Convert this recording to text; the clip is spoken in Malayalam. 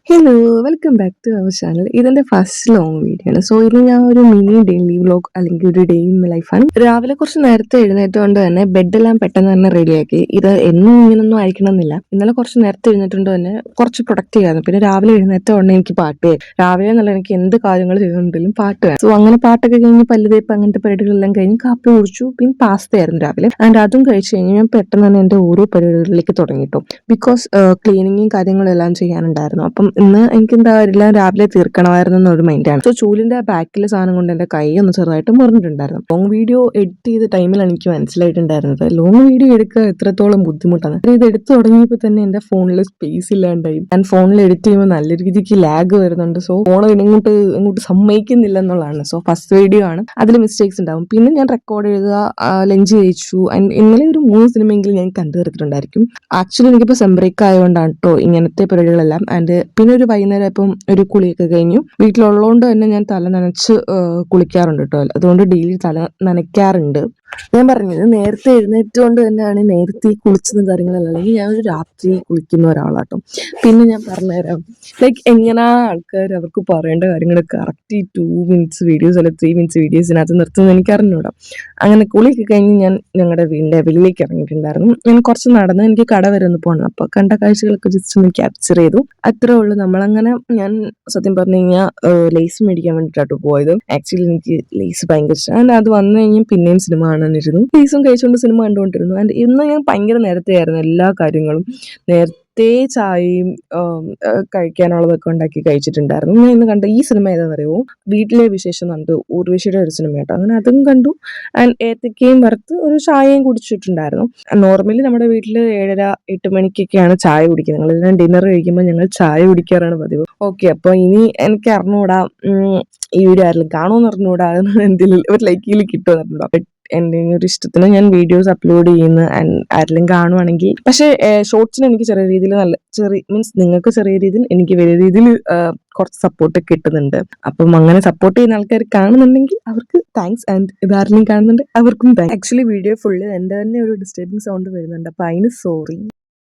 Hello welcome back to our channel. ഇതെന്റെ ഫസ്റ്റ് ലോങ് വീഡിയോ ആണ്. സോ ഇത് ഞാൻ ഒരു മിനി ഡെയിലി വ്ലോഗ് അല്ലെങ്കിൽ ഒരു ഡേ ഇൻ ലൈഫാണ്. രാവിലെ കുറച്ച് നേരത്തെ എഴുന്നേറ്റുകൊണ്ട് തന്നെ ബെഡെല്ലാം പെട്ടെന്ന് തന്നെ റെഡിയാക്കി. ഇത് എന്നും ഇങ്ങനൊന്നും ആയിരിക്കണം എന്നില്ല. ഇന്നലെ കുറച്ച് നേരത്തെ എഴുന്നേറ്റുകൊണ്ട് തന്നെ കുറച്ച് പ്രൊഡക്റ്റ് ആയിരുന്നു. പിന്നെ രാവിലെ എഴുന്നേറ്റ ഉടനെ എനിക്ക് പാട്ട് കേൾക്കും. രാവിലെ എന്നല്ല, എനിക്ക് എന്ത് കാര്യങ്ങൾ ചെയ്തിട്ടുണ്ടെങ്കിലും പാട്ട് വേണം. സോ അങ്ങനെ പാട്ടൊക്കെ കഴിഞ്ഞ് പല്ല് തേപ്പ് അങ്ങനത്തെ പരിപാടികളെല്ലാം കഴിഞ്ഞ് കാപ്പി കുടിച്ചു. പിന്നെ പാസ്ത ആയിരുന്നു രാവിലെ. ആൻഡ് അതും കഴിച്ച് കഴിഞ്ഞ് ഞാൻ പെട്ടെന്ന് തന്നെ എൻ്റെ ഓരോ പരിപാടികളിലേക്ക് തുടങ്ങിയിട്ടു. ബിക്കോസ് ക്ലീനിങ്ങും കാര്യങ്ങളും എല്ലാം ചെയ്യാനുണ്ടായിരുന്നു. അപ്പം ഇന്ന് എനിക്ക് എന്താ എല്ലാം രാവിലെ തീർക്കണമായിരുന്നു എന്നൊരു മൈൻഡാണ്. സോ ചൂലിന്റെ ബാക്കിലെ സാധനം കൊണ്ട് എന്റെ കൈ ഒന്ന് ചെറുതായിട്ട് മുറിഞ്ഞിട്ടുണ്ടായിരുന്നു. ലോങ് വീഡിയോ എഡിറ്റ് ചെയ്ത ടൈമിലാണ് എനിക്ക് മനസ്സിലായിട്ടുണ്ടായിരുന്നത് ലോങ് വീഡിയോ എടുക്കുക എത്രത്തോളം ബുദ്ധിമുട്ടാണ്. ഇത് എടുത്തു തുടങ്ങിയപ്പോൾ തന്നെ എന്റെ ഫോണിൽ സ്പേസ് ഇല്ലാണ്ടായി. ഞാൻ ഫോണിൽ എഡിറ്റ് ചെയ്യുമ്പോൾ നല്ല രീതിക്ക് ലാഗ് വരുന്നുണ്ട്. സോ ഫോൺ ഇങ്ങോട്ട് സമ്മതിക്കുന്നില്ല എന്നുള്ളതാണ്. സോ ഫസ്റ്റ് വീഡിയോ ആണ്, അതിൽ മിസ്റ്റേക്സ് ഉണ്ടാവും. പിന്നെ ഞാൻ റെക്കോർഡ് എഴുതുക, ലഞ്ച് കഴിച്ചു. ആൻഡ് ഇന്നലെ ഒരു 3 സിനിമയെങ്കിലും ഞാൻ കണ്ടു തീർത്തിട്ടുണ്ടായിരിക്കും. ആക്ച്വലി എനിക്കിപ്പോൾ സെം ബ്രേക്ക് ആയതുകൊണ്ടാണ് കേട്ടോ ഇങ്ങനത്തെ പരിപാടികളെല്ലാം. ആൻഡ് പിന്നെ ഒരു വൈകുന്നേരം ഇപ്പം ഒരു കുളിയൊക്കെ കഴിഞ്ഞു. വീട്ടിലുള്ളതുകൊണ്ട് തന്നെ ഞാൻ തല നനച്ച് കുളിക്കാറുണ്ട് കേട്ടോ. അതുകൊണ്ട് ഡെയിലി തല നനയ്ക്കാറുണ്ട്. ഞാൻ പറഞ്ഞത് നേരത്തെ എഴുന്നേറ്റുകൊണ്ട് തന്നെയാണ് നേരത്തെ കുളിച്ചതും കാര്യങ്ങളെല്ലാം. അല്ലെങ്കിൽ ഞാനൊരു രാത്രി കുളിക്കുന്ന ഒരാളാട്ടോ. പിന്നെ ഞാൻ പറഞ്ഞുതരാം, ലൈക്ക് എങ്ങനെയാ ആൾക്കാർ അവർക്ക് പറയേണ്ട കാര്യങ്ങൾ കറക്റ്റ് 2 മിനിറ്റ്സ് വീഡിയോസ് അല്ലെ 3 മിനിറ്റ്സ് വീഡിയോസിനകത്ത് നിർത്തുന്നത് എനിക്ക് അറിഞ്ഞൂടാ. അങ്ങനെ കുളിയൊക്കെ കഴിഞ്ഞ് ഞാൻ ഞങ്ങളുടെ വീടിൻ്റെ വെളിയിലേക്ക് ഇറങ്ങിയിട്ടുണ്ടായിരുന്നു. ഞാൻ കുറച്ച് നടന്ന് എനിക്ക് കട വരെ ഒന്ന് പോകണം. അപ്പോൾ കണ്ട കാഴ്ചകളൊക്കെ ജസ്റ്റ് ഒന്ന് ക്യാപ്ചർ ചെയ്തു. അത്രേ ഉള്ളൂ. നമ്മളങ്ങനെ ഞാൻ സത്യം പറഞ്ഞു കഴിഞ്ഞാൽ ലേസ് മേടിക്കാൻ വേണ്ടിയിട്ടാണ് പോയത്. ആക്ച്വലി എനിക്ക് ലേസ് ഭയങ്കര ഇഷ്ടമാണ്. ആൻഡ് അത് വന്നു കഴിഞ്ഞാൽ പിന്നെയും സിനിമ കാണാനിരുന്നു. ലേസും കഴിച്ചുകൊണ്ട് സിനിമ കണ്ടുകൊണ്ടിരുന്നു. ആൻഡ് ഇന്ന് ഞാൻ ഭയങ്കര നേരത്തെ ആയിരുന്നു എല്ലാ കാര്യങ്ങളും. നേരത്തെ ചായയും കഴിക്കാനുള്ളതൊക്കെ ഉണ്ടാക്കി കഴിച്ചിട്ടുണ്ടായിരുന്നു. ഞാൻ ഇന്ന് കണ്ട ഈ സിനിമ ഏതാണെന്ന് അറിയുമോ? വീട്ടിലെ വിശേഷം കണ്ടു, ഊർവശിയുടെ ഒരു സിനിമ കേട്ടോ. അങ്ങനെ അതും കണ്ടു. ആൻഡ് ഏത്തക്കയും വറുത്ത് ഒരു ചായയും കുടിച്ചിട്ടുണ്ടായിരുന്നു. നോർമലി നമ്മുടെ വീട്ടിൽ 7:30-8 മണിക്കൊക്കെയാണ് ചായ കുടിക്കുന്നത്. ഞങ്ങളെല്ലാം ഡിന്നർ കഴിക്കുമ്പോൾ ഞങ്ങൾ ചായ കുടിക്കാറാണ് പതിവ്. ഓക്കെ, അപ്പോൾ ഇനി എനിക്ക് അറിഞ്ഞുകൂടാ ഈ വീഡിയോ ആരെങ്കിലും കാണുമെന്ന് അറിഞ്ഞുകൂടാ, എന്തെങ്കിലും ഒരു ലൈക്കിൽ കിട്ടുമെന്ന് അറിഞ്ഞൂടാ. എൻ്റെ ഒരു ഇഷ്ടത്തിന് ഞാൻ വീഡിയോസ് അപ്ലോഡ് ചെയ്യുന്നു. ആൻഡ് ആരെങ്കിലും കാണുവാണെങ്കിൽ, പക്ഷേ ഷോർട്സിന് എനിക്ക് ചെറിയ രീതിയിൽ മീൻസ് നിങ്ങൾക്ക് ചെറിയ രീതിയിൽ, എനിക്ക് വലിയ രീതിയിൽ കുറച്ച് സപ്പോർട്ട് കിട്ടുന്നുണ്ട്. അപ്പം അങ്ങനെ സപ്പോർട്ട് ചെയ്യുന്ന ആൾക്കാർ കാണുന്നുണ്ടെങ്കിൽ അവർക്ക് താങ്ക്സ്. ആൻഡ് ഇതാരെങ്കിലും കാണുന്നുണ്ട് അവർക്കും താങ്ക്സ്. ആക്ച്വലി വീഡിയോ ഫുള്ള് എൻ്റെ തന്നെ ഒരു ഡിസ്റ്റർബിങ് സൗണ്ട് വരുന്നുണ്ട്. അപ്പം അതിന് സോറി.